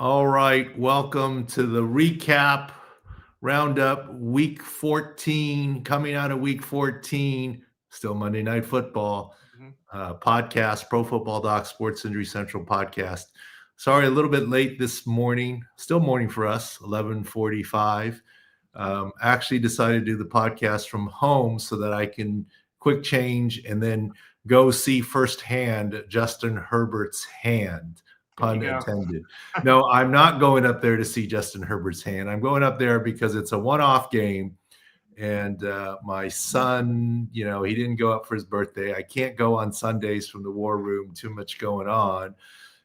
All right, welcome to the recap roundup week 14, coming out of week 14, still Monday Night Football podcast, Pro Football Doc Sports Injury Central podcast. Sorry, a little bit late this morning, still morning for us, 11:45. Actually decided to do the podcast from home so that I can quick change and then go see firsthand Justin Herbert's hand. Pun intended. No, I'm not going up there to see Justin Herbert's hand. I'm going up there because it's a one-off game. And my son, he didn't go up for his birthday. I can't go on Sundays from the war room, too much going on.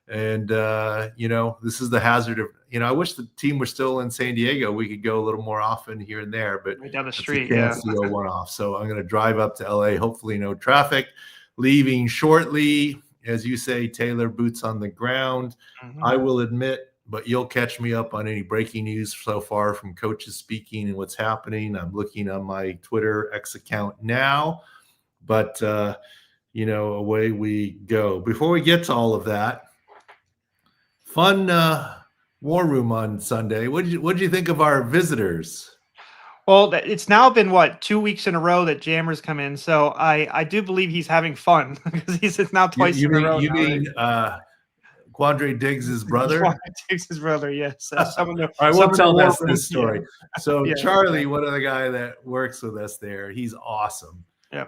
And, this is the hazard of, I wish the team were still in San Diego. We could go a little more often here and there, but right down the street, to go one off. So I'm going to drive up to LA, hopefully no traffic, leaving shortly. As you say, Taylor, boots on the ground. I will admit, but you'll catch me up on any breaking news so far from coaches speaking and what's happening. I'm looking on my Twitter X account now, but, away we go. Before we get to all of that, fun war room on Sunday. What did you think of our visitors? Well, it's now been 2 weeks in a row that Jammer's come in, so I do believe he's having fun because it's now twice in a row. You mean Quandre Diggs' brother? Quandre Diggs' brother, yes. All right, we'll tell this story. Yeah. So Charlie, one of the guy that works with us there, he's awesome. Yeah.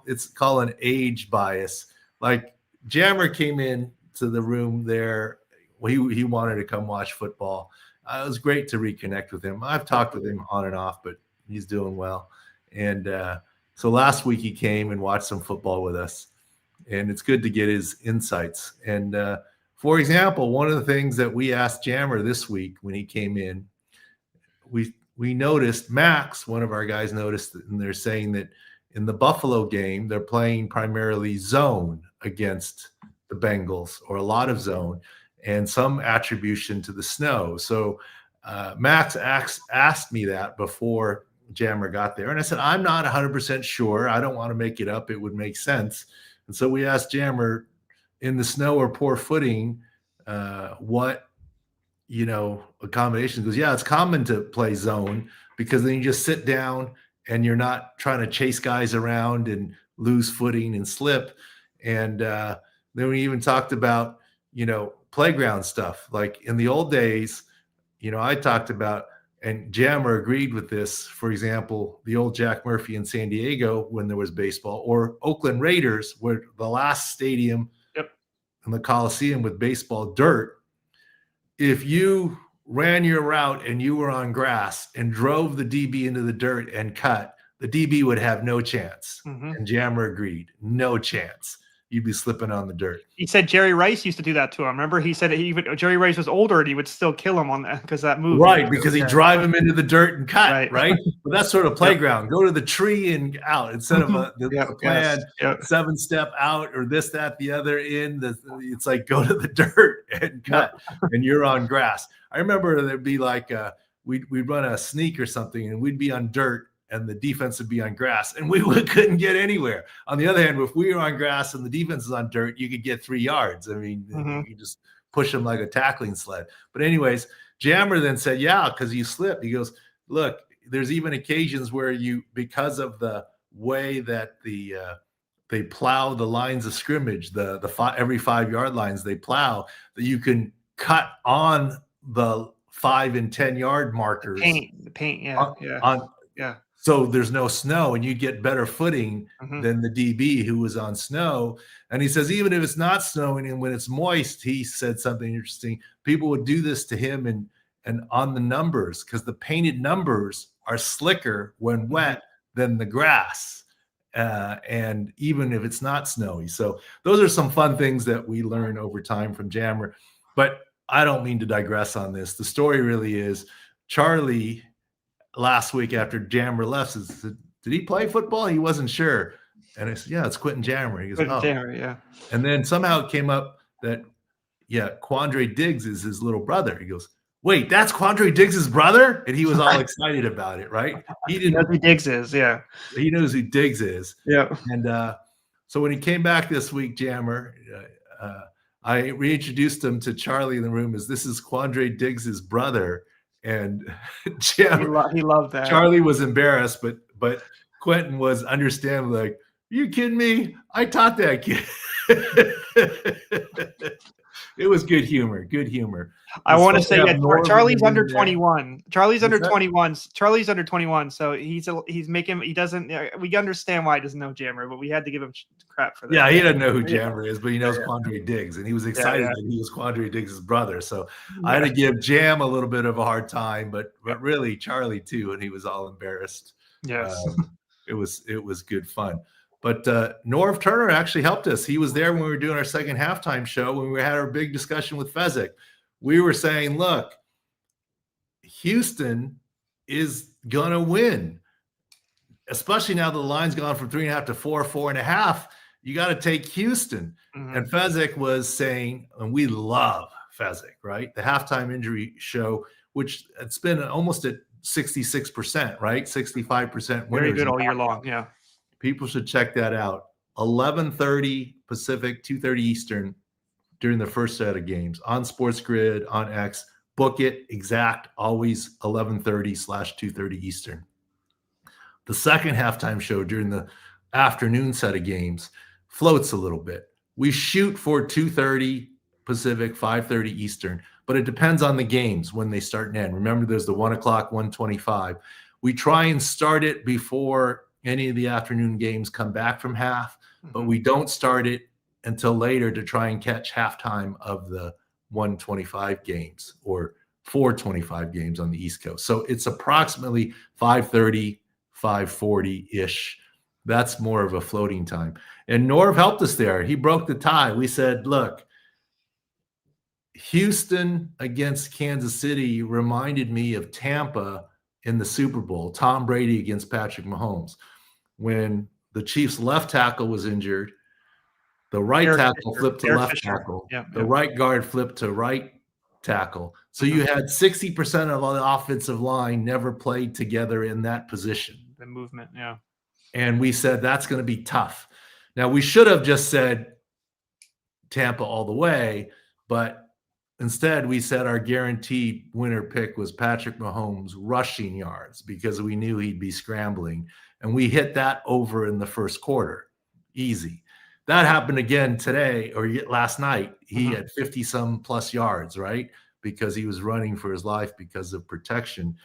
It's called an age bias. Like Jammer came in to the room there. He wanted to come watch football. It was great to reconnect with him. I've talked with him on and off, but he's doing well. And so last week he came and watched some football with us, and it's good to get his insights. And for example, one of the things that we asked Jammer this week when he came in, we noticed, Max, one of our guys noticed, and they're saying that in the Buffalo game, they're playing primarily zone against the Bengals, or a lot of zone, and some attribution to the snow. So Max asked me that before Jammer got there. And I said, I'm not 100% sure. I don't want to make it up. It would make sense. And so we asked Jammer, in the snow or poor footing, what, accommodations. He goes, yeah, it's common to play zone because then you just sit down and you're not trying to chase guys around and lose footing and slip. And then we even talked about, playground stuff. Like in the old days, I talked about, and Jammer agreed with this, for example, the old Jack Murphy in San Diego when there was baseball, or Oakland Raiders, where the last stadium in the Coliseum with baseball dirt. If you ran your route and you were on grass and drove the DB into the dirt and cut, the DB would have no chance. And Jammer agreed, no chance. You'd be slipping on the dirt. He said Jerry Rice used to do that to him. Remember, he said Jerry Rice was older and he would still kill him on that because that move. Right, because he'd drive him into the dirt and cut. Right. But that's sort of playground. Go to the tree and out instead of the plan 7-step out or this, that, the other in. It's like go to the dirt and cut, and you're on grass. I remember there'd be like we'd run a sneak or something, and we'd be on dirt, and the defense would be on grass, and we couldn't get anywhere. On the other hand, if we were on grass and the defense is on dirt, you could get 3 yards. I mean, you just push them like a tackling sled. But anyways, Jammer then said, yeah, because you slip. He goes, look, there's even occasions where because of the way that they plow the lines of scrimmage, every 5-yard lines they plow, that you can cut on the 5 and 10 yard markers. The paint, yeah. So there's no snow, and you get better footing than the DB who was on snow. And he says, even if it's not snowing and when it's moist, he said something interesting. People would do this to him and on the numbers, because the painted numbers are slicker when wet than the grass. And even if it's not snowy. So those are some fun things that we learn over time from Jammer. But I don't mean to digress on this. The story really is Charlie last week after Jammer left said, did he play football? He wasn't sure. And I said, yeah, it's Quentin Jammer. He goes, Jammer, yeah. And then somehow it came up that, Quandre Diggs is his little brother. He goes, wait, that's Quandre Diggs' brother? And he was all excited about it, right? He didn't know who Diggs is, yeah. He knows who Diggs is. Yeah. And so when he came back this week, Jammer, I reintroduced him to Charlie in the room as this is Quandre Diggs' brother. And He loved that. Charlie was embarrassed, but Quentin was understandably like, you kidding me? I taught that kid. It was good humor. Good humor. I want to say that Charlie's under there. 21. Charlie's under that? 21. Charlie's under 21. So he's making. He doesn't. We understand why he doesn't know Jammer, but we had to give him crap for that. Yeah, he doesn't know who Jammer is, but he knows Quandre Diggs, and he was excited that he was Quandre Diggs' brother. So I had to give Jam a little bit of a hard time, but really Charlie too, and he was all embarrassed. Yes, it was good fun. But Norv Turner actually helped us. He was there when we were doing our second halftime show when we had our big discussion with Fezzik. We were saying, look, Houston is going to win, especially now the line's gone from 3.5 to 4.5. You got to take Houston. Mm-hmm. And Fezzik was saying, and we love Fezzik, right? The halftime injury show, which it's been almost at 66%, right? 65% winners. Very good all year long, yeah. People should check that out. 11:30 Pacific, 2:30 Eastern during the first set of games on Sports Grid, on X. Book it exact, always 11:30/2:30 Eastern. The second halftime show during the afternoon set of games floats a little bit. We shoot for 2:30 Pacific, 5:30 Eastern, but it depends on the games when they start and end. Remember, there's the 1 o'clock, 1:25. We try and start it before any of the afternoon games come back from half, but we don't start it until later to try and catch halftime of the 1:25 games or 4:25 games on the East Coast. So it's approximately 5:30, 5:40-ish. That's more of a floating time. And Norv helped us there. He broke the tie. We said, look, Houston against Kansas City reminded me of Tampa in the Super Bowl, Tom Brady against Patrick Mahomes. When the Chiefs' left tackle was injured, the right tackle flipped to left tackle. The right guard flipped to right tackle. So you had 60% of all the offensive line never played together in that position. The movement, yeah. And we said that's going to be tough. Now, we should have just said Tampa all the way, but instead we said our guaranteed winner pick was Patrick Mahomes rushing yards because we knew he'd be scrambling. And we hit that over in the first quarter. Easy. That happened again today or last night. He had 50-some plus yards, right? Because he was running for his life because of protection.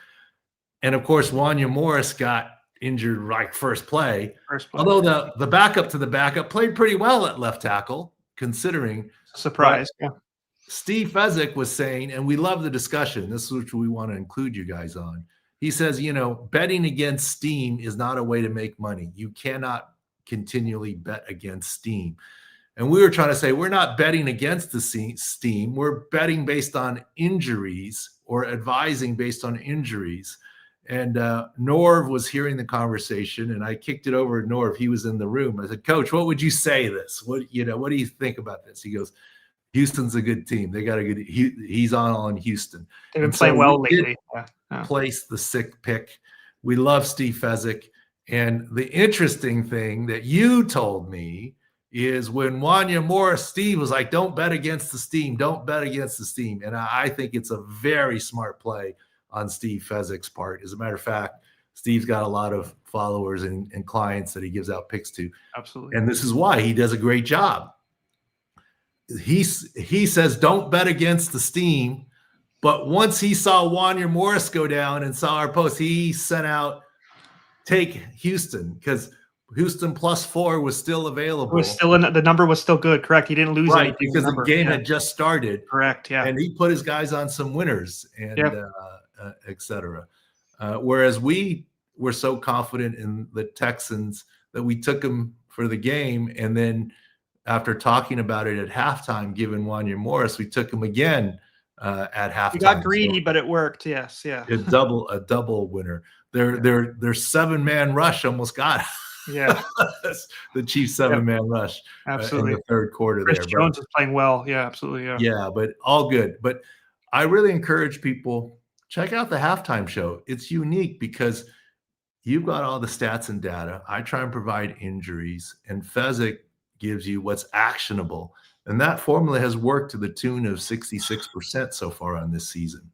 And, of course, Wanya Morris got injured right first play. Although the backup to the backup played pretty well at left tackle, considering. Surprise. Yeah. Steve Fezzik was saying, and we love the discussion, this is what we want to include you guys on. He says, betting against steam is not a way to make money. You cannot continually bet against steam. And we were trying to say, we're not betting against the steam. We're betting based on injuries or advising based on injuries. And Norv was hearing the conversation, and I kicked it over to Norv. He was in the room. I said, Coach, what would you say to this? What do you think about this? He goes, Houston's a good team. They got a good. He's on Houston. They've been playing well lately. Place the sick pick. We love Steve Fezzik. And the interesting thing that you told me is when Wanya Morris, Steve was like, don't bet against the steam. Don't bet against the steam. And I think it's a very smart play on Steve Fezzik's part. As a matter of fact, Steve's got a lot of followers and clients that he gives out picks to. Absolutely. And this is why he does a great job. He says, don't bet against the steam. But once he saw Wanya Morris go down and saw our post, he sent out take Houston because Houston +4 was still available. It was still the number was still good, correct? He didn't lose anything because the game had just started. Correct, yeah. And he put his guys on some winners and et cetera. Whereas we were so confident in the Texans that we took them for the game, and then after talking about it at halftime, given Wanya Morris, we took him again at halftime. We got greedy, but it worked. Yes, yeah. A double winner. Their 7-man rush almost got it. Yeah, the Chiefs 7-man rush. Absolutely. In the third quarter. Chris Jones is playing well. Yeah, absolutely. Yeah. Yeah, but all good. But I really encourage people, check out the halftime show. It's unique because you've got all the stats and data. I try and provide injuries, and Fezzik gives you what's actionable. And that formula has worked to the tune of 66% so far on this season.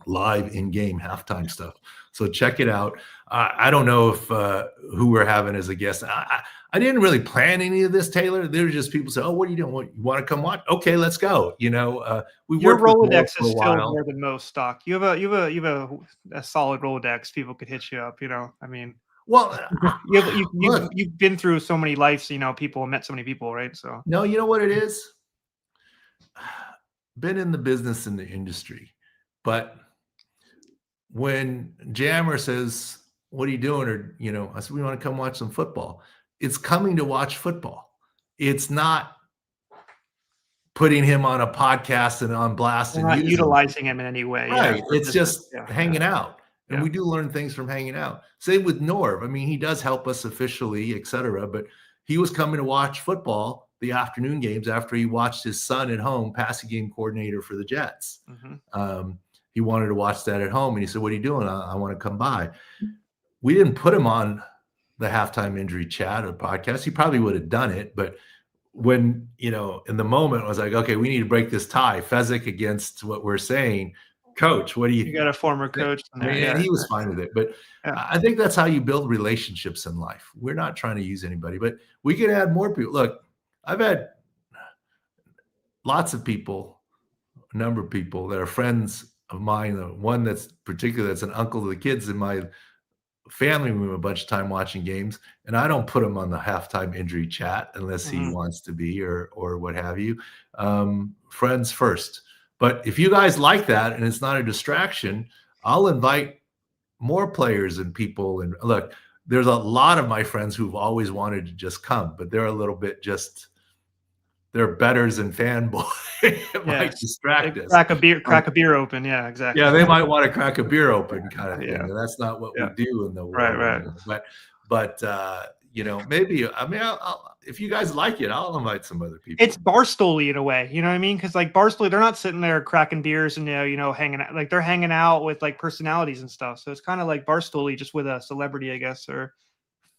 Live in-game halftime stuff. So check it out. I don't know if who we're having as a guest. I didn't really plan any of this, Taylor. There were just people say, "Oh, what are you doing? What, you want to come watch? Okay, let's go." You know, we Your worked with Moore Rolodex for a is filled while. more than most stock. You have a solid Rolodex. People could hit you up. You know, I mean, Well, you've been through so many lives. You know, people met so many people, right? So no, you know what it is? Been in the business in the industry, but when Jammer says, "What are you doing?" or I said, "We want to come watch some football." It's coming to watch football. It's not putting him on a podcast and on blast. we're not utilizing him in any way. Right. Yeah, It's just yeah, hanging out. And yeah. we do learn things from hanging out. Same with Norv. I mean, he does help us officially, etc. But he was coming to watch football, the afternoon games, after he watched his son at home, passing game coordinator for the Jets. He wanted to watch that at home. And he said, "What are you doing? I want to come by." We didn't put him on the halftime injury chat or podcast. He probably would have done it. But when, in the moment, I was like, okay, we need to break this tie. Fezzik against what we're saying. Coach, what do you You got a former coach in there, and he was fine with it. But I think that's how you build relationships in life. We're not trying to use anybody, but we can add more people. Look, I've had lots of people, a number of people that are friends of mine. One that's an uncle to the kids in my family room a bunch of time watching games, and I don't put him on the halftime injury chat unless he wants to be or what have you. Friends first. But if you guys like that and it's not a distraction, I'll invite more players and people. And look, there's a lot of my friends who've always wanted to just come, but they're a little bit they're betters and fanboy. It might distract us. Crack a beer open. Yeah, exactly. Yeah, they might want to crack a beer open kind of thing. And that's not what we do in the world. Right. But maybe, I'll, if you guys like it, I'll invite some other people. It's Barstool-y in a way, you know what I mean? Because like Barstool, they're not sitting there cracking beers and hanging out. Like they're hanging out with like personalities and stuff. So it's kind of like Barstool-y, just with a celebrity, I guess, or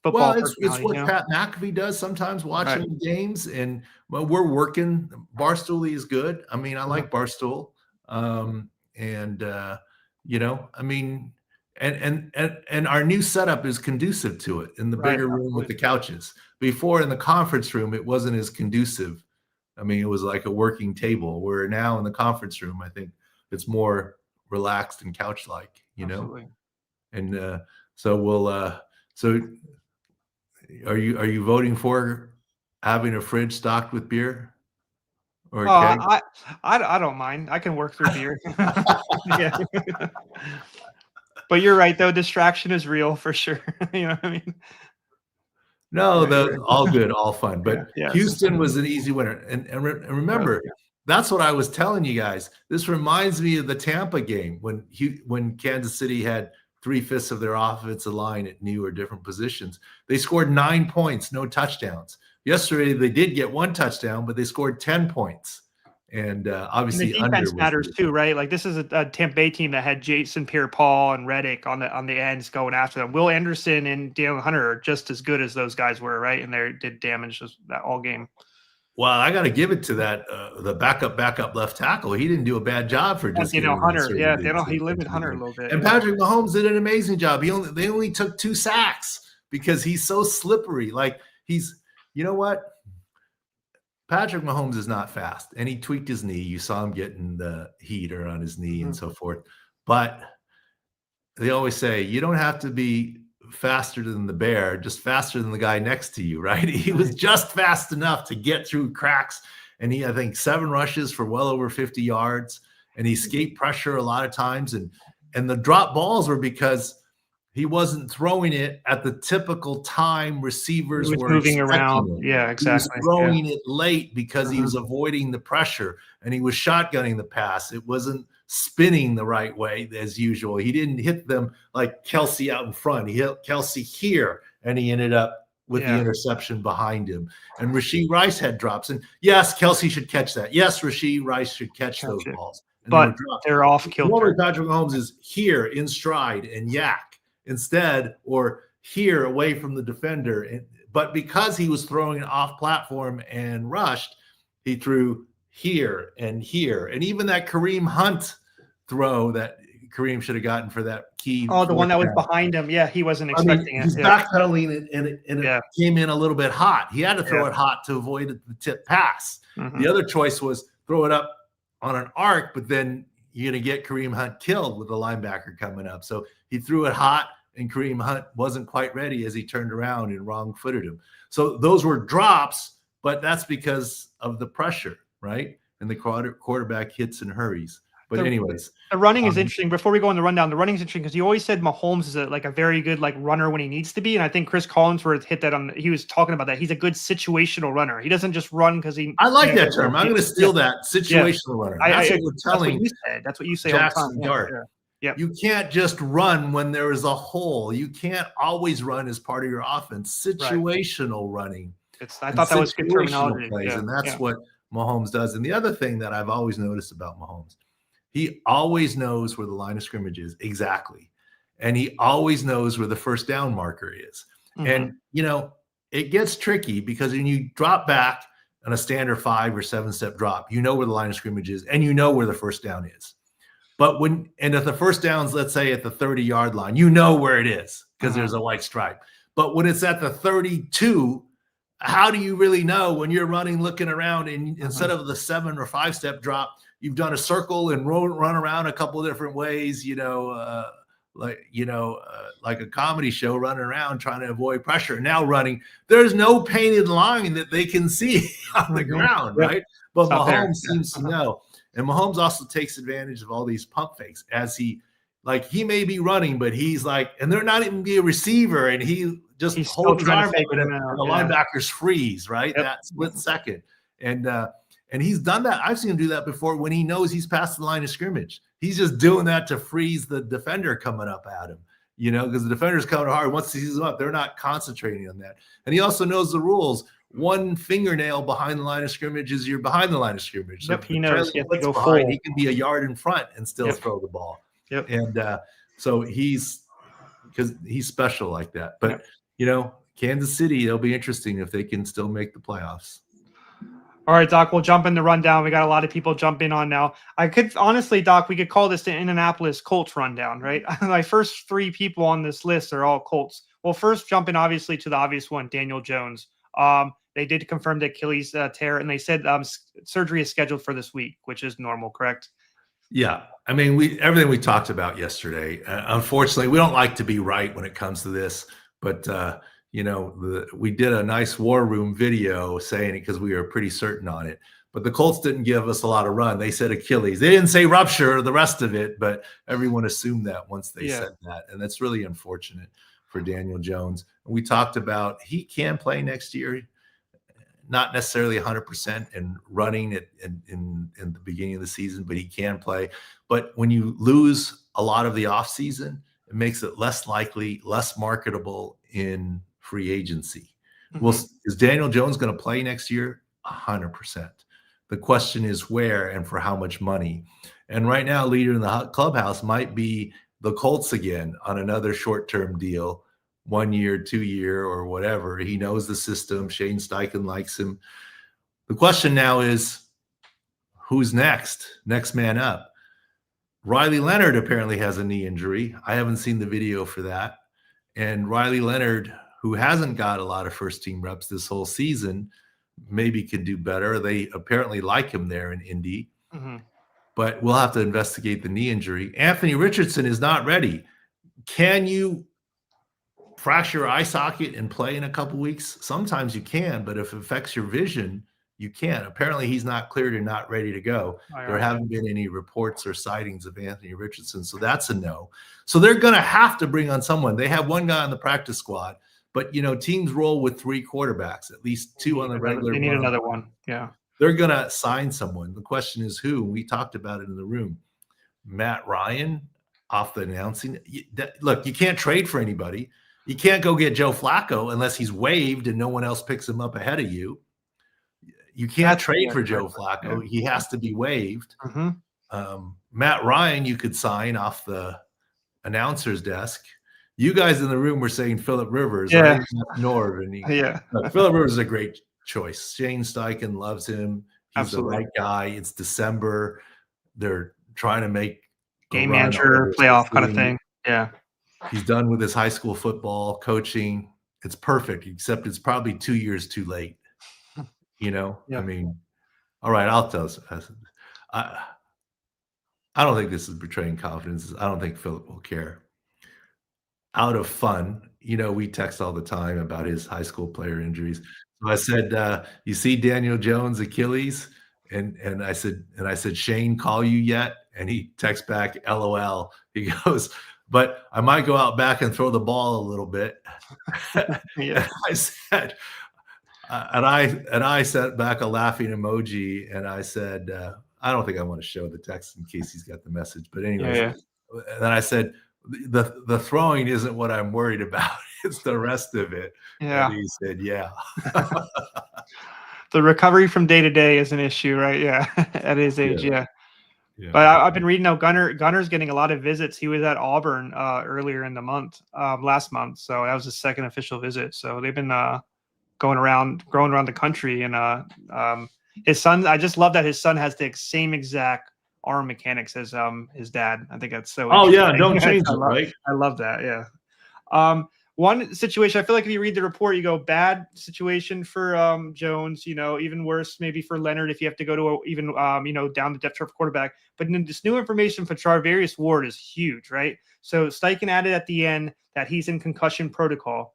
football. Well, it's what Pat McAfee does sometimes, watching games, and we're working. Barstool is good. I mean, I like Barstool, and our new setup is conducive to it in the bigger room with the couches. Before in the conference room, it wasn't as conducive. I mean, it was like a working table. Where now in the conference room, I think it's more relaxed and couch-like. And so we'll. So, are you voting for having a fridge stocked with beer? Or I don't mind. I can work through beer. Yeah. But you're right, though. Distraction is real for sure. You know what I mean? No, all good, all fun. But Houston was an easy winner. And remember, that's what I was telling you guys. This reminds me of the Tampa game when Kansas City had 3/5 of their offensive line at new or different positions. They scored 9 points, no touchdowns. Yesterday, they did get 1 touchdown, but they scored 10 points. And obviously, and the defense matters too, right? Like this is a Tampa Bay team that had Jason Pierre-Paul and Reddick on the ends going after them. Will Anderson and Daniel Hunter are just as good as those guys were, right? And they did damage that all game. Well, I got to give it to that the backup left tackle. He didn't do a bad job for just Daniel Hunter. He limited Hunter a little bit. And Patrick Mahomes did an amazing job. They only took 2 sacks because he's so slippery. Like you know what? Patrick Mahomes is not fast, and he tweaked his knee. You saw him getting the heater on his knee and so forth. But they always say you don't have to be faster than the bear, just faster than the guy next to you, right? He was just fast enough to get through cracks, and he, I think, 7 rushes for well over 50 yards, and he escaped pressure a lot of times, and the drop balls were because he wasn't throwing it at the typical time receivers were moving around. Yeah, exactly. He was throwing it late because he was avoiding the pressure, and he was shotgunning the pass. It wasn't spinning the right way as usual. He didn't hit them like Kelsey out in front. He hit Kelsey here, and he ended up with the interception behind him. And Rashee Rice had drops. And yes, Kelsey should catch that. Yes, Rashee Rice should catch those balls. And but they're off kilter. Patrick Mahomes is here in stride and yak instead, or here away from the defender. But because he was throwing off platform and rushed, he threw here, and even that Kareem Hunt throw that Kareem should have gotten for that key. Oh, the one that was behind him. Yeah, he wasn't expecting it. He's backpedaling, and it came in a little bit hot. He had to throw it hot to avoid the tip pass. The other choice was throw it up on an arc, but then you're going to get Kareem Hunt killed with the linebacker coming up. So he threw it hot, and Kareem Hunt wasn't quite ready as he turned around and wrong-footed him. So those were drops, but that's because of the pressure, right? And the quarterback hits and hurries. But anyways, the running is interesting. Before we go on the rundown, the running is interesting because you always said Mahomes is a very good runner when he needs to be, and I think Chris Collinsworth hit that on. He was talking about that. He's a good situational runner. He doesn't just run because he. I like that term. I'm going to steal that situational runner. That's what we're telling. That's what you say. Jackson Dart. You can't just run when there is a hole. You can't always run as part of your offense. Situational running. I thought that was good terminology. Plays, and that's what Mahomes does. And the other thing that I've always noticed about Mahomes, he always knows where the line of scrimmage is exactly. And he always knows where the first down marker is. And, it gets tricky because when you drop back on a standard 5 or 7-step drop, you know where the line of scrimmage is and you know where the first down is. But if the first down's, let's say, at the 30-yard line, you know where it is because there's a white stripe. But when it's at the 32, how do you really know when you're running, looking around, and instead of the 7 or 5-step drop, you've done a circle and run around a couple of different ways, like a comedy show, running around trying to avoid pressure. Now running, there's no painted line that they can see on the ground, right? But Mahomes seems to know. And Mahomes also takes advantage of all these pump fakes as he may be running, but he's and they're not even be a receiver, and he just holds his arm open and the linebackers freeze, right? That split second. And he's done that. I've seen him do that before when he knows he's past the line of scrimmage. He's just doing that to freeze the defender coming up at him, because the defender's coming hard. Once he sees him up, they're not concentrating on that. And he also knows the rules. One fingernail behind the line of scrimmage is you're behind the line of scrimmage. So he knows. He can be a yard in front and still throw the ball. And so he's special like that. But, Kansas City, it'll be interesting if they can still make the playoffs. All right, Doc, we'll jump in the rundown. We got a lot of people jumping on now. Honestly, Doc, we could call this the Indianapolis Colts rundown, right? My first 3 people on this list are all Colts. Well, first, jumping obviously to the obvious one, Daniel Jones. They did confirm the Achilles tear, and they said surgery is scheduled for this week, which is normal, correct? Yeah. I mean, everything we talked about yesterday, unfortunately, we don't like to be right when it comes to this, but, we did a nice war room video saying it because we were pretty certain on it. But the Colts didn't give us a lot of run. They said Achilles. They didn't say rupture or the rest of it, but everyone assumed that once they said that. And that's really unfortunate for Daniel Jones. And we talked about he can play next year, not necessarily 100% and running it in the beginning of the season, but he can play. But when you lose a lot of the offseason, it makes it less likely, less marketable in free agency. Well, is Daniel Jones going to play next year? 100%. The question is where and for how much money. And right now, leader in the clubhouse might be the Colts again on another short-term deal, 1 year, 2 year, or whatever. He knows the system. Shane Steichen likes him. The question now is, who's next? Next man up. Riley Leonard apparently has a knee injury. I haven't seen the video for that. And Riley Leonard, who hasn't got a lot of first-team reps this whole season, maybe could do better. They apparently like him there in Indy. But we'll have to investigate the knee injury. Anthony Richardson is not ready. Can you fracture your eye socket and play in a couple weeks? Sometimes you can, but if it affects your vision, you can't. Apparently, he's not cleared and not ready to go. There haven't been any reports or sightings of Anthony Richardson, so that's a no. So they're going to have to bring on someone. They have one guy on the practice squad, but, teams roll with 3 quarterbacks, at least 2 on the regular. They need another one, yeah. They're going to sign someone. The question is who? We talked about it in the room. Matt Ryan off the announcing. Look, you can't trade for anybody. You can't go get Joe Flacco unless he's waived and no one else picks him up ahead of you. You can't trade for Joe Flacco. Yeah. He has to be waived. Matt Ryan, you could sign off the announcer's desk. You guys in the room were saying Phillip Rivers. Phillip Rivers is a great choice. Shane Steichen loves him. He's the Absolutely. right guy. It's December. They're trying to make a Game run manager, playoff kind of thing. Yeah. He's done with his high school football coaching. It's perfect, except it's probably 2 years too late. Yeah. I mean, all right, I'll tell you. I don't think this is betraying confidence. I don't think Philip will care. Out of fun, we text all the time about his high school player injuries. So I said, "You see Daniel Jones' Achilles?" And I said, "Shane call you yet?" And he texts back, "LOL." He goes, "But I might go out back and throw the ball a little bit." Yeah. I said, and I sent back a laughing emoji, and I said, I don't think I want to show the text in case he's got the message. But anyways, Yeah. then I said, the throwing isn't what I'm worried about. It's the rest of it. Yeah. And he said, yeah. The recovery from day to day is an issue, right? Yeah. At his age. Yeah. Yeah. But I've been reading now Gunner's getting a lot of visits. He was at Auburn earlier in the month, last month. So that was his second official visit. So they've been growing around the country. And his son, I just love that his son has the same exact arm mechanics as his dad. I think that's so Oh yeah, interesting. don't change it, right? I love that. Yeah. One situation, I feel like if you read the report, you go bad situation for Jones, even worse maybe for Leonard if you have to go to even down the depth chart for quarterback. But this new information for Chavarius Ward is huge, right? So Steichen added at the end that he's in concussion protocol.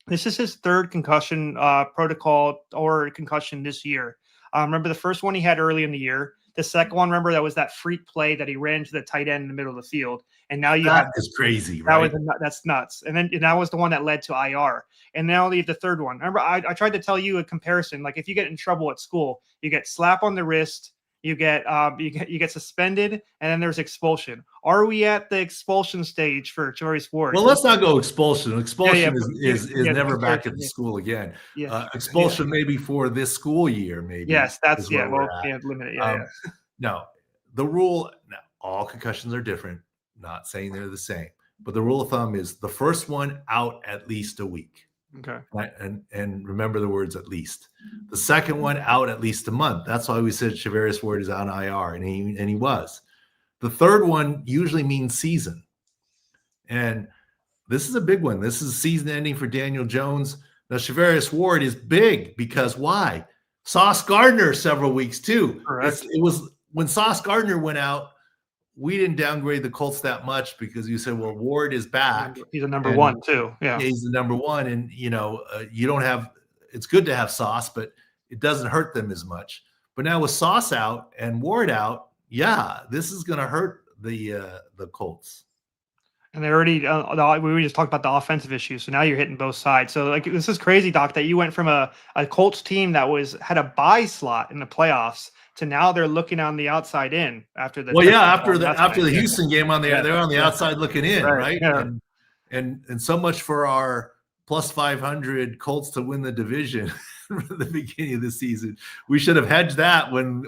This is his third concussion protocol or concussion this year. Remember the first one he had early in the year. The second one, remember, that was that freak play that he ran to the tight end in the middle of the field. And now that is crazy, right? That's nuts. And that was the one that led to IR. And now the third one. Remember, I tried to tell you a comparison. Like if you get in trouble at school, you get slap on the wrist, you get suspended, and then there's expulsion. Are we at the expulsion stage for Chavarius Ward? Well, let's not go expulsion. Expulsion is never back at the yeah. school again. Yeah. Expulsion maybe for this school year, maybe. Yes, that's well, can't limit it. Yeah. No, the rule. No, all concussions are different. Not saying they're the same, but the rule of thumb is the first one out at least a week. Okay. Right? And remember the words "at least." The second one out at least a month. That's why we said Chavarius Ward is on IR, and he was. The third one usually means season, and this is a big one. This is season ending for Daniel Jones. Now Chavarius Ward is big because why? Sauce Gardner several weeks too. Correct. It was when Sauce Gardner went out. We didn't downgrade the Colts that much because you said, well, Ward is back. He's a number one too. Yeah, he's the number one. And, you don't have – it's good to have Sauce, but it doesn't hurt them as much. But now with Sauce out and Ward out, yeah, this is going to hurt the Colts. And they already we just talked about the offensive issues. So now you're hitting both sides. So like this is crazy, Doc, that you went from a Colts team that had a bye slot in the playoffs to now they're looking on the outside in after the after the Houston game they're on the outside looking in, right? Yeah. And so much for our plus 500 Colts to win the division from the beginning of the season. We should have hedged that when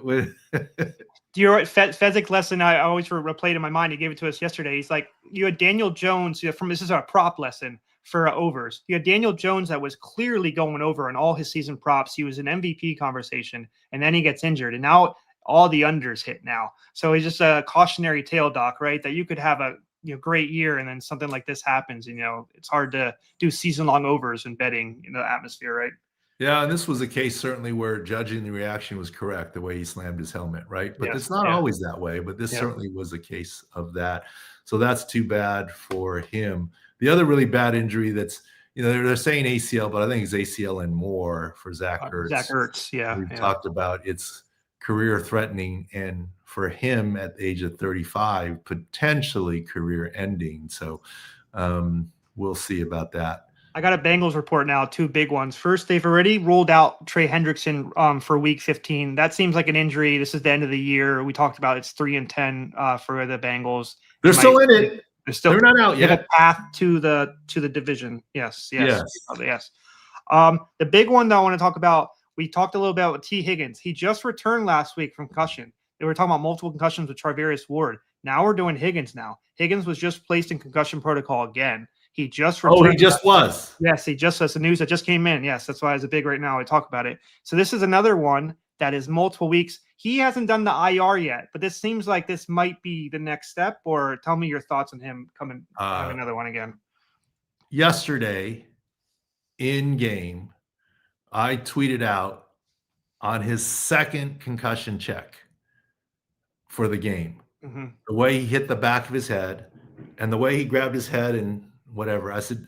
Do you know what Fezzik lesson I always replayed in my mind? He gave it to us yesterday. He's like, you had Daniel Jones this is a prop lesson for overs. You had Daniel Jones that was clearly going over in all his season props. He was an MVP conversation, and then he gets injured, and now all the unders hit now. So he's just a cautionary tale, Doc, right? That you could have a great year, and then something like this happens. It's hard to do season-long overs in betting in the atmosphere, right? Yeah, and this was a case certainly where judging the reaction was correct, the way he slammed his helmet, right? But it's not always that way, but this certainly was a case of that. So that's too bad for him. The other really bad injury that's, they're saying ACL, but I think it's ACL and more for Zach Ertz. Zach Ertz, yeah. We've talked about it's career threatening, and for him at the age of 35, potentially career ending. So we'll see about that. I got a Bengals report now, two big ones. First, they've already ruled out Trey Hendrickson for week 15. That seems like an injury. This is the end of the year. We talked about it's 3-10 for the Bengals. They're still in it. They're not out yet. A path to the division. Yes. The big one that I want to talk about, we talked a little bit about Tee Higgins. He just returned last week from concussion. They were talking about multiple concussions with Chavarius Ward. Now we're doing Higgins now. Higgins was just placed in concussion protocol again. He just returned. Oh, he just was. Yes, he just. That's the news that just came in. Yes, that's why it's a big right now. I talk about it. So this is another one that is multiple weeks. He hasn't done the IR yet, but this seems like this might be the next step. Or tell me your thoughts on him coming have another one again. Yesterday, in game, I tweeted out on his second concussion check for the game, the way he hit the back of his head and the way he grabbed his head and whatever. I said,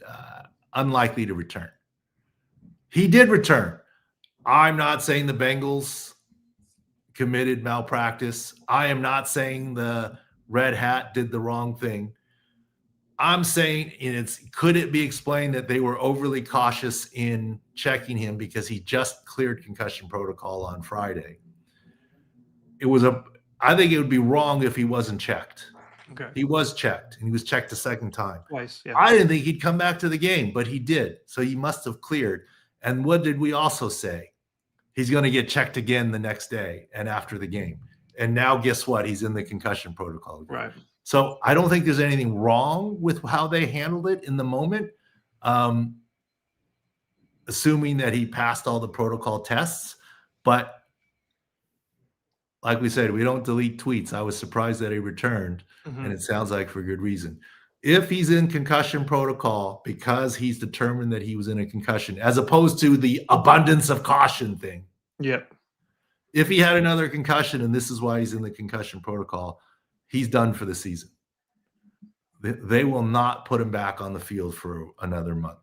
unlikely to return. He did return. I'm not saying the Bengals committed malpractice. I am not saying the Red Hat did the wrong thing. I'm saying could it be explained that they were overly cautious in checking him because he just cleared concussion protocol on Friday? I think it would be wrong if he wasn't checked. Okay. He was checked, and he was checked a second time. Twice, yeah. I didn't think he'd come back to the game, but he did. So he must have cleared. And what did we also say? He's going to get checked again the next day and after the game. And now guess what? He's in the concussion protocol again. Right. So I don't think there's anything wrong with how they handled it in the moment, assuming that he passed all the protocol tests. But like we said, we don't delete tweets. I was surprised that he returned, and it sounds like for good reason. If he's in concussion protocol because he's determined that he was in a concussion, as opposed to the abundance of caution thing. Yep. If he had another concussion and this is why he's in the concussion protocol, he's done for the season. They will not put him back on the field for another month,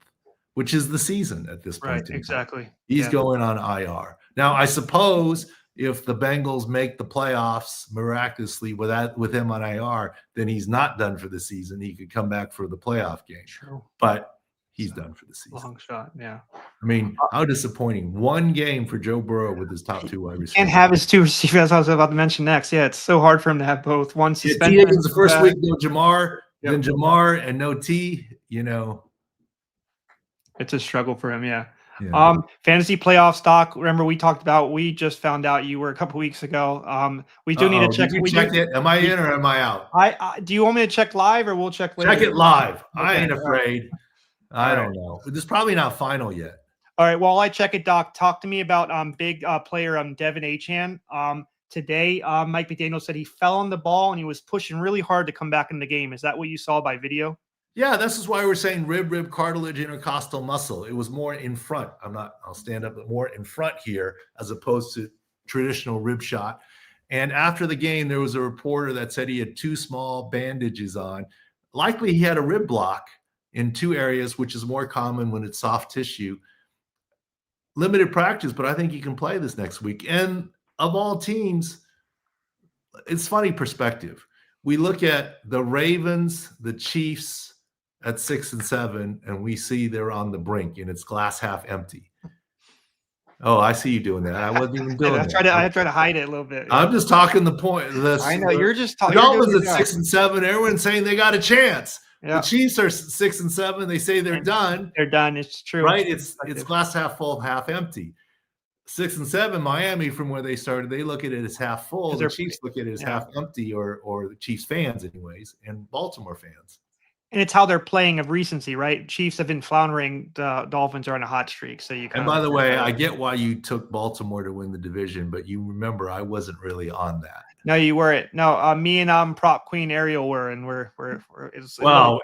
which is the season at this point. Right, exactly. He's going on IR. Now, I suppose if the Bengals make the playoffs miraculously with him on IR, then he's not done for the season. He could come back for the playoff game. True. But he's done for the season. Long shot, yeah. I mean, how disappointing. One game for Joe Burrow with his top two wide receivers. Can't have his two receivers, as I was about to mention next. Yeah, it's so hard for him to have both. One suspended. Tee Higgins the first week, no Jamar, then Jamar and no T, It's a struggle for him, yeah. Yeah. Fantasy playoff stock. Remember, we talked about. We just found out you were a couple weeks ago. We do need to check. Did you check it? Am I in or am I out? I do you want me to check live or we'll check later? Check it live. Okay. I ain't afraid. I don't know. This is probably not final yet. All right. While I check it, Doc, talk to me about big player Devin Achane. Today, Mike McDaniel said he fell on the ball and he was pushing really hard to come back in the game. Is that what you saw by video? Yeah, this is why we're saying rib, cartilage, intercostal muscle. It was more in front. I'll stand up, but more in front here as opposed to traditional rib shot. And after the game, there was a reporter that said he had two small bandages on. Likely he had a rib block in two areas, which is more common when it's soft tissue. Limited practice, but I think he can play this next week. And of all teams, it's funny perspective. We look at the Ravens, the Chiefs, at 6 and 7, and we see they're on the brink, and it's glass half empty. Oh, I see you doing that. I wasn't even doing that. I try to hide it a little bit. I'm just talking the point. I know you're just talking. The Dolphins at 6 and 7. Everyone's saying they got a chance. Yeah. The Chiefs are 6 and 7. They say they're done. They're done. It's true. Right? It's glass half full, half empty. 6 and 7, Miami, from where they started, they look at it as half full. The Chiefs look at it as half empty, or the Chiefs fans, anyways, and Baltimore fans. And it's how they're playing of recency, right? Chiefs have been floundering. The Dolphins are on a hot streak. So you. And by the way, I get why you took Baltimore to win the division, but you remember I wasn't really on that. No, you weren't. No, me and prop queen Ariel were, and we're.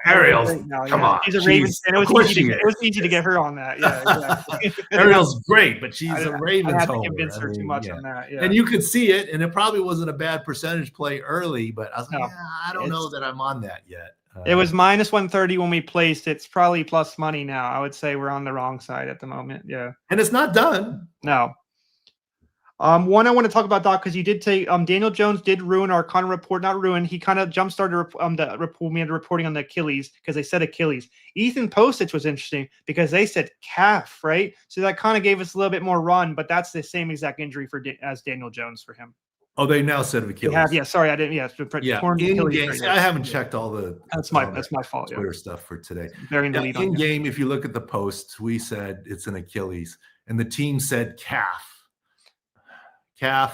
Ariel's come on. She's a Ravens fan. It was easy to get her on that. Yeah, exactly. Ariel's great, but she's a Ravens. I had to homer. convince her too much on that. Yeah. And you could see it, and it probably wasn't a bad percentage play early, but I was like, I don't know that I'm on that yet. It was minus 130 when we placed. It's probably plus money now. I would say we're on the wrong side at the moment. Yeah. And it's not done. No. One I want to talk about, Doc, because you did say Daniel Jones did ruin our kind of report. Not ruin. He kind of jump-started the report. We had reporting on the Achilles because they said Achilles. Ethan Pocic was interesting because they said calf, right? So that kind of gave us a little bit more run, but that's the same exact injury as Daniel Jones for him. Oh, they now said Achilles. Sorry, I didn't. I haven't checked all the. That's my fault. Twitter stuff for today. In game, if you look at the post, we said it's an Achilles, and the team said calf. I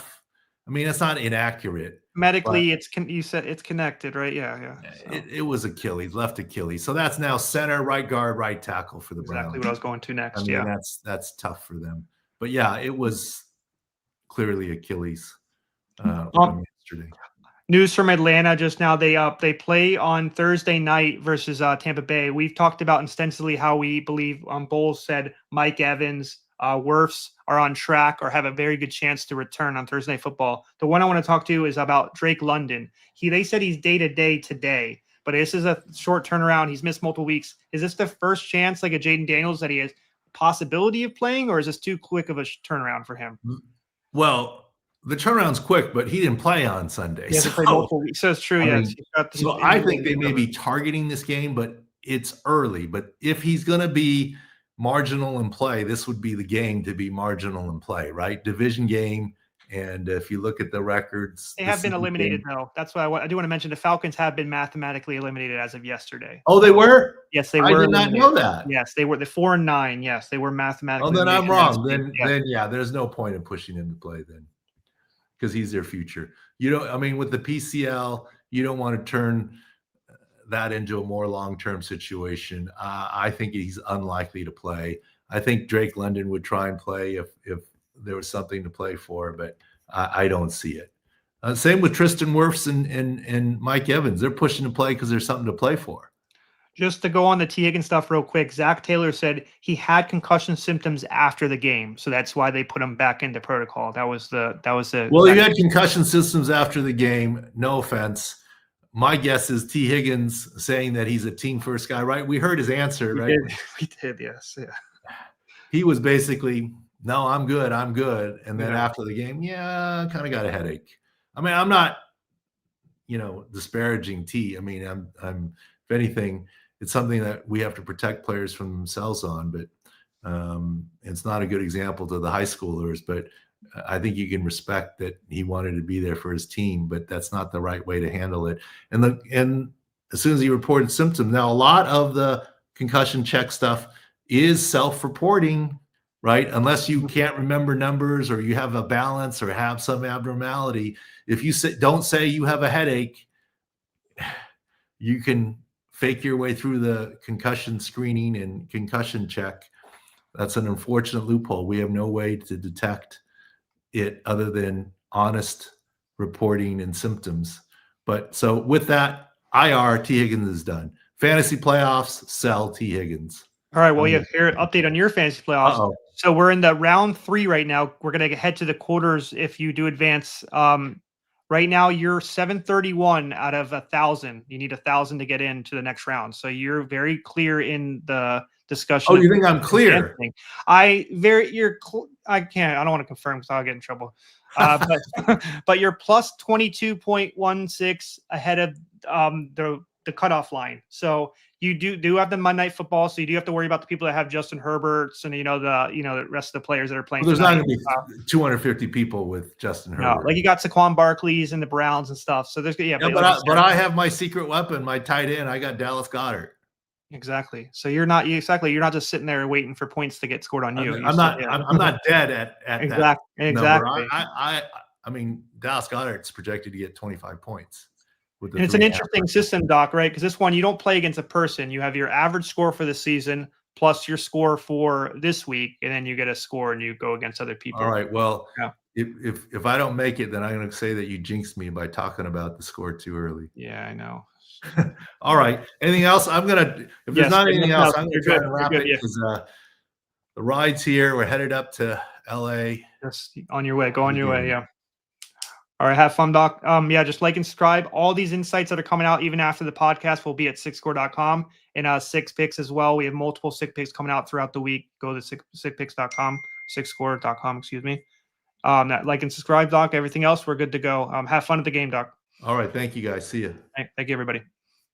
mean, it's not inaccurate. Medically, you said it's connected, right? Yeah. So. It was Achilles, left Achilles. So that's now center, right guard, right tackle for the Browns. Exactly what I was going to next. I mean, that's tough for them. But yeah, it was clearly Achilles from yesterday. News from Atlanta just now. They play on Thursday night versus Tampa Bay. We've talked about extensively how we believe Bowles said Mike Evans, Wirfs are on track or have a very good chance to return on Thursday Night Football. The one I want to talk to is about Drake London. They said he's day-to-day today, but this is a short turnaround. He's missed multiple weeks. Is this the first chance, like a Jaden Daniels, that he has possibility of playing, or is this too quick of a turnaround for him? Well, the turnaround's quick, but he didn't play on Sunday. Yeah, so it's true. Yes. So I think they may be targeting this game, but it's early. But if he's going to be marginal in play, this would be the game to be marginal in play, right? Division game. And if you look at the records, they have been eliminated, though. That's why I do want to mention the Falcons have been mathematically eliminated as of yesterday. Oh, they were? Yes, they were. I did not know that. Yes, they were. The 4-9. Yes, they were mathematically. Oh, then I'm wrong. Then there's no point in pushing him to play then, because he's their future. With the PCL, you don't want to turn that into a more long-term situation. I think he's unlikely to play. I think Drake London would try and play if there was something to play for, but I don't see it. Same with Tristan Wirfs and Mike Evans. They're pushing to play because there's something to play for. Just to go on the Tee Higgins stuff real quick, Zach Taylor said he had concussion symptoms after the game, so that's why they put him back into protocol. That was the. Well, he had concussion symptoms after the game. No offense. My guess is Tee Higgins saying that he's a team first guy, right? We heard his answer, right? We did, yes. Yeah. He was basically, no, I'm good. And then after the game, I kind of got a headache. I mean, I'm not, disparaging T. I mean, I'm if anything, it's something that we have to protect players from themselves on, but it's not a good example to the high schoolers, but I think you can respect that he wanted to be there for his team, but that's not the right way to handle it. And as soon as he reported symptoms, now a lot of the concussion check stuff is self-reporting, right? Unless you can't remember numbers or you have a balance or have some abnormality. If you don't say you have a headache, you can fake your way through the concussion screening and concussion check. That's an unfortunate loophole. We have no way to detect it other than honest reporting and symptoms. But so with that, IR, Tee Higgins is done. Fantasy playoffs, sell Tee Higgins. All right. Well, here update on your fantasy playoffs. Uh-oh. So we're in the round 3 right now. We're going to head to the quarters if you do advance. Right now, you're 731 out of 1,000. You need 1,000 to get into the next round. So you're very clear in the discussion. Oh, you think I'm clear? I don't want to confirm because I'll get in trouble. But you're plus 22.16 ahead of the cutoff line. So you do have the Monday Night Football, so you do have to worry about the people that have Justin Herberts and the rest of the players that are playing. Well, there's not going to be 250 people with Justin Herbert. No, like you got Saquon Barkley's and the Browns and stuff. So there's but I have my secret weapon, my tight end. I got Dallas Goedert. Exactly. So you're not just sitting there waiting for points to get scored on you. I'm not dead at that. Exactly. I mean, Dallas Goedert's projected to get 25 points. And it's an interesting system, Doc, right? Because this one, you don't play against a person. You have your average score for the season plus your score for this week, and then you get a score and you go against other people. All right. Well, if I don't make it, then I'm going to say that you jinxed me by talking about the score too early. Yeah, I know. All right. Anything else? If there's not anything else, I'm going to try to wrap it because the ride's here. We're headed up to LA. Just on your way. Go on your way. Yeah. All right. Have fun, Doc. Just like and subscribe. All these insights that are coming out even after the podcast will be at SickScore.com and Sick Picks as well. We have multiple Sick Picks coming out throughout the week. Go to SickPicks.com, SickScore.com, excuse me. Like and subscribe, Doc. Everything else, we're good to go. Have fun at the game, Doc. All right. Thank you, guys. See you. Thank you, everybody.